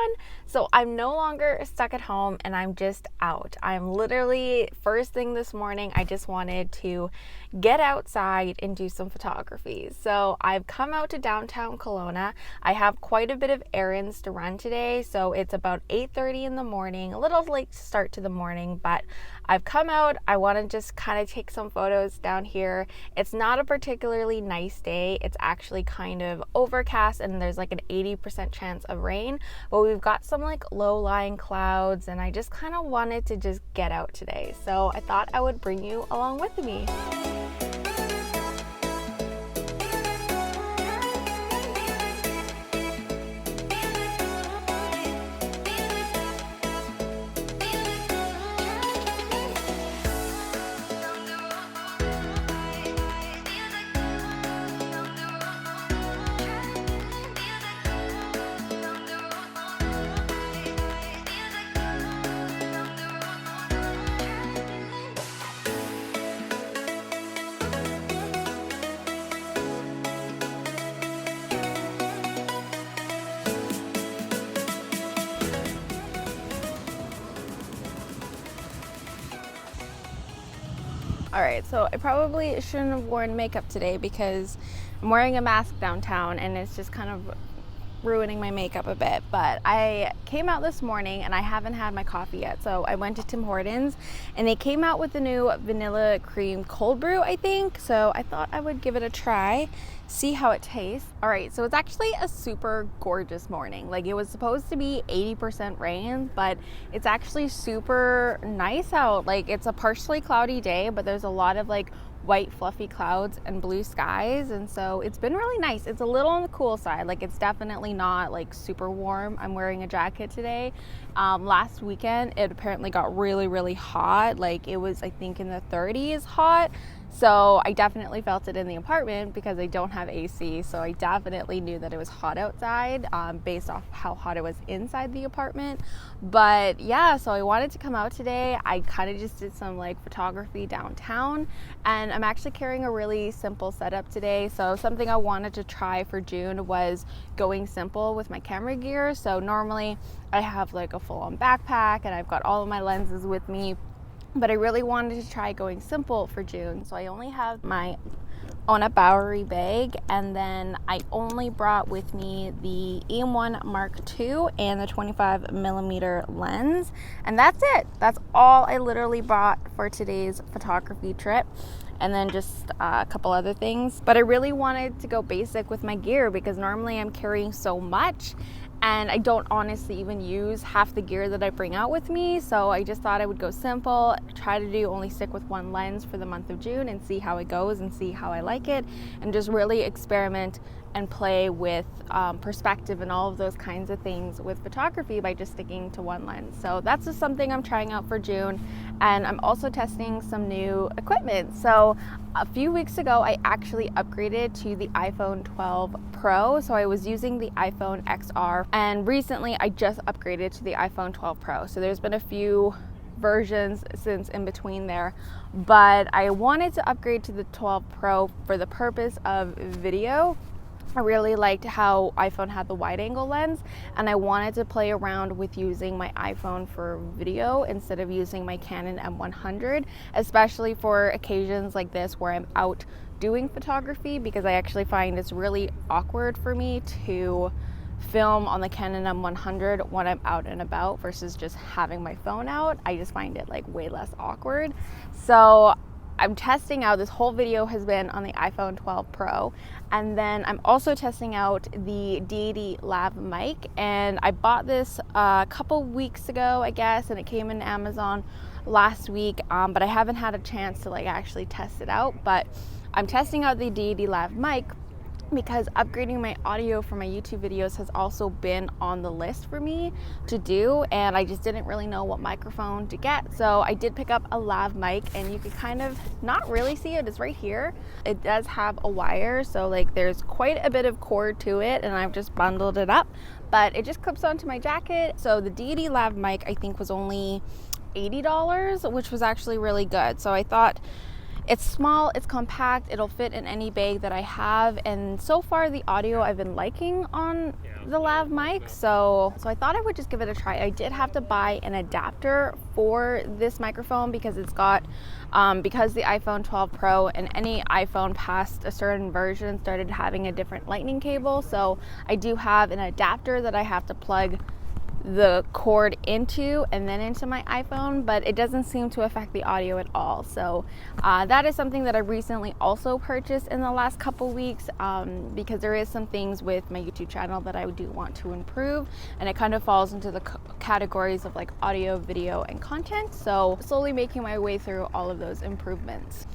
one. So I'm no longer stuck at home and I'm just out. I'm literally, first thing this morning, I just wanted to get outside and do some photography. So I've come out to downtown Kelowna. I have quite a bit of errands to run today. So it's about 8:30 in the morning, a little late start to the morning, but I've come out. I want to just kind of take some photos down here. It's not a particularly nice day. It's actually kind of overcast and there's like an 80% chance of rain, but we've got some like low-lying clouds and I just kind of wanted to just get out today. So I thought I would bring you along with me. Alright, so I probably shouldn't have worn makeup today because I'm wearing a mask downtown and it's just kind of ruining my makeup a bit, but I came out this morning and I haven't had my coffee yet, so I went to Tim Hortons and they came out with the new vanilla cream cold brew, I think, so I thought I would give it a try, see how it tastes. All right, so it's actually a super gorgeous morning. Like, it was supposed to be 80% rain, but it's actually super nice out. Like, it's a partially cloudy day, but there's a lot of like white fluffy clouds and blue skies, and so it's been really nice. It's a little on the cool side. Like, it's definitely not like super warm. I'm wearing a jacket today. Last weekend it apparently got really hot. Like, it was, I think, in the 30s hot. So I definitely felt it in the apartment because I don't have AC, so I definitely knew that it was hot outside based off how hot it was inside the apartment. But yeah, so I wanted to come out today. I kind of just did some like photography downtown, and I'm actually carrying a really simple setup today. So something I wanted to try for June was going simple with my camera gear. So normally I have like a full-on backpack and I've got all of my lenses with me, but I really wanted to try going simple for June. So I only have my Ona Bowery bag, and then I only brought with me the EM1 Mark II and the 25mm lens, and that's it. That's all I literally brought for today's photography trip, and then just a couple other things. But I really wanted to go basic with my gear because normally I'm carrying so much and I don't honestly even use half the gear that I bring out with me. So I just thought I would go simple, try to only stick with one lens for the month of June and see how it goes and see how I like it, and just really experiment and play with perspective and all of those kinds of things with photography by just sticking to one lens. So that's just something I'm trying out for June. And I'm also testing some new equipment. So a few weeks ago, I actually upgraded to the iPhone 12 Pro. So I was using the iPhone XR, and recently I just upgraded to the iPhone 12 Pro. So there's been a few versions since in between there, but I wanted to upgrade to the 12 Pro for the purpose of video. I really liked how iPhone had the wide angle lens, and I wanted to play around with using my iPhone for video instead of using my Canon M100, especially for occasions like this where I'm out doing photography, because I actually find it's really awkward for me to film on the Canon M100 when I'm out and about versus just having my phone out. I just find it like way less awkward. So I'm testing out, this whole video has been on the iPhone 12 Pro, and then I'm also testing out the Deity Lav Mic, and I bought this a couple weeks ago, I guess, and it came in Amazon last week, but I haven't had a chance to like actually test it out. But I'm testing out the Deity Lav Mic because upgrading my audio for my YouTube videos has also been on the list for me to do, and I just didn't really know what microphone to get. So I did pick up a lav mic, and you can kind of not really see it. It's right here. It does have a wire, so like there's quite a bit of cord to it, and I've just bundled it up, but it just clips onto my jacket. So the Deity Lav Mic I think was only $80, which was actually really good. So I thought It's small, it's compact, it'll fit in any bag that I have, and so far the audio I've been liking on the Lav Mic, so I thought I would just give it a try. I did have to buy an adapter for this microphone because it's got because the iPhone 12 Pro and any iPhone past a certain version started having a different lightning cable, so I do have an adapter that I have to plug the cord into and then into my iPhone, but it doesn't seem to affect the audio at all. So that is something that I recently also purchased in the last couple weeks because there is some things with my YouTube channel that I do want to improve, and it kind of falls into the categories of like audio, video, and content. So slowly making my way through all of those improvements.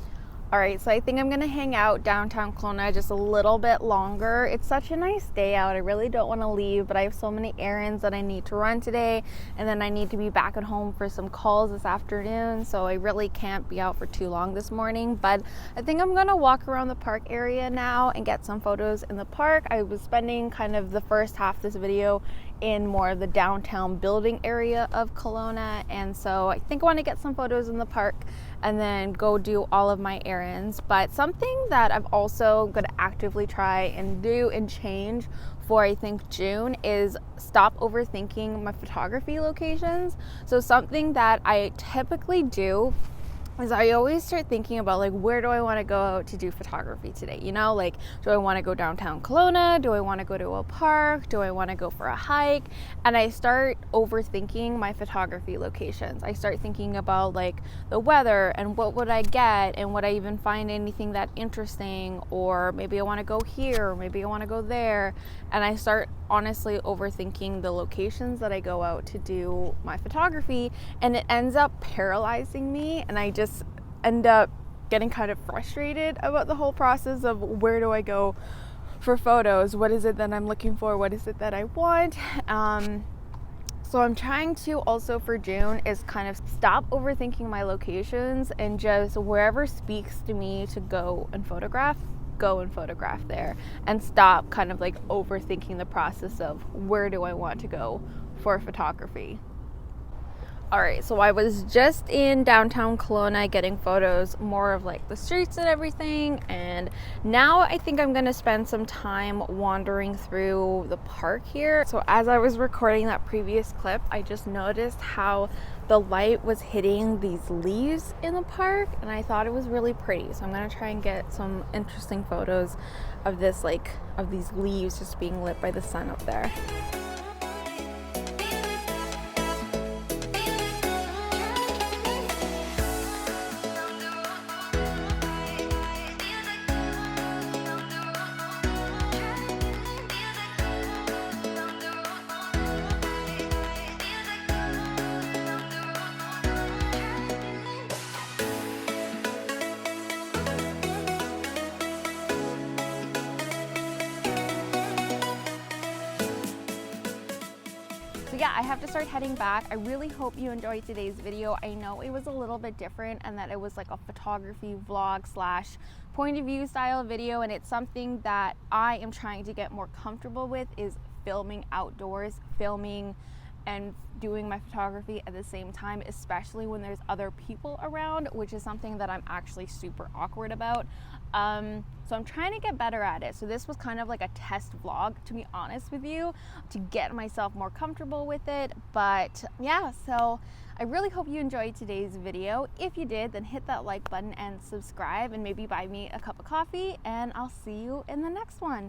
All right, so I think I'm gonna hang out downtown Kelowna just a little bit longer. It's such a nice day out. I really don't wanna leave, but I have so many errands that I need to run today, and then I need to be back at home for some calls this afternoon, so I really can't be out for too long this morning. But I think I'm gonna walk around the park area now and get some photos in the park. I was spending kind of the first half of this video in more of the downtown building area of Kelowna, and so I think I want to get some photos in the park and then go do all of my errands. But something that I've also going to actively try and do and change for I think June is stop overthinking my photography locations. So something that I typically do is I always start thinking about like, where do I want to go to do photography today? You know, like, do I want to go downtown Kelowna? Do I want to go to a park? Do I want to go for a hike? And I start overthinking my photography locations. I start thinking about like the weather and what would I get, and would I even find anything that interesting, or maybe I want to go here, or maybe I want to go there. And I start honestly overthinking the locations that I go out to do my photography, and it ends up paralyzing me, and I just end up getting kind of frustrated about the whole process of where do I go for photos, what is it that I'm looking for, what is it that I want. So I'm trying to also for June is kind of stop overthinking my locations, and just wherever speaks to me to go and photograph there, and stop kind of like overthinking the process of where do I want to go for photography. All right, so I was just in downtown Kelowna getting photos more of like the streets and everything, and now I think I'm gonna spend some time wandering through the park here. So as I was recording that previous clip, I just noticed how the light was hitting these leaves in the park, and I thought it was really pretty. So I'm gonna try and get some interesting photos of this, like of these leaves just being lit by the sun up there. Yeah, I have to start heading back. I really hope you enjoyed today's video. I know it was a little bit different, and that it was like a photography vlog slash point of view style video, and it's something that I am trying to get more comfortable with, is filming outdoors, filming and doing my photography at the same time, especially when there's other people around, which is something that I'm actually super awkward about. So I'm trying to get better at it. So this was kind of like a test vlog, to be honest with you, to get myself more comfortable with it. But yeah, so I really hope you enjoyed today's video. If you did, then hit that like button and subscribe, and maybe buy me a cup of coffee, and I'll see you in the next one.